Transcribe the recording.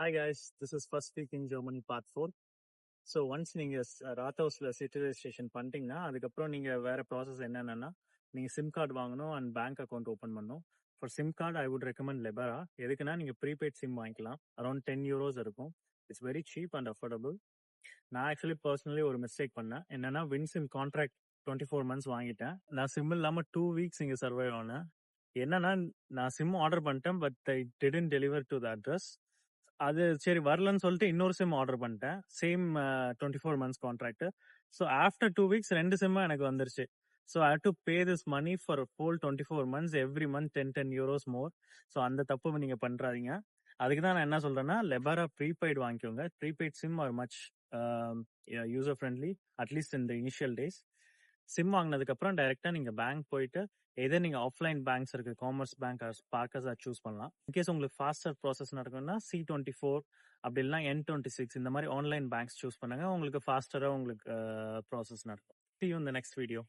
Hi guys, this is First Week in Germany Part 4. So once நீங்கள் ராத்ஹவுஸில் city registration பண்ணிட்டீங்கன்னா அதுக்கப்புறம் நீங்கள் வேறு ப்ராசஸ் என்னென்னா நீங்கள் சிம் கார்டு வாங்கணும் அண்ட் பேங்க் அக்கௌண்ட் ஓப்பன் பண்ணணும். For SIM card I would recommend Lebara. எதுக்குன்னா நீங்கள் ப்ரீபெய்ட் சிம் வாங்கிக்கலாம். அரௌண்ட் €10 இருக்கும். It's very cheap and affordable. நான் ஆக்சுவலி பர்சனலி ஒரு மிஸ்டேக் பண்ணேன். என்னன்னா வின் சிம் கான்ட்ராக்ட் 24 months வாங்கிட்டேன். நான் சிம் இல்லாமல் 2 weeks இங்கே சர்வைவ் ஆனேன். என்னன்னா நான் சிம் ஆர்டர் பண்ணிட்டேன், but I didn't deliver to the address. அது சரி வரலன்னு சொல்லிட்டு இன்னொரு சிம் ஆர்டர் பண்ணிட்டேன். Same 24 months contract. So after 2 weeks 2 சிம்மா எனக்கு வந்துருச்சு. So I have to pay this money for whole 24 months every month €10 more. So அந்த தப்பு நீங்க பண்றாதீங்க. அதுக்கு தான் நான் என்ன சொல்றேன்னா லெபரா ப்ரீபெய்டு வாங்கிக்கோங்க. Prepaid SIM are much user friendly, at least இந்த இனிஷியல் டேஸ். சிம் வாங்கினதுக்கு அப்புறம் டைரக்டா நீங்க பேங்க் போயிட்டு எதோ நீங்க ஆஃப்லைன் பேங்க்ஸ் இருக்கு, காமர்ஸ் பேங்க், ஸ்பார்க்கஸ் சூஸ் பண்ணலாம். இன்கேஸ் உங்களுக்கு ஃபாஸ்டர் ப்ராசஸ் நடக்கும்னா C24 அப்படி இல்லைன்னா N26 இந்த மாதிரி ஆன்லைன் பேங்க்ஸ் சூஸ் பண்ணுங்க. உங்களுக்கு ஃபாஸ்டரா உங்களுக்கு ப்ராசஸ் நடக்கும். See you in the next video.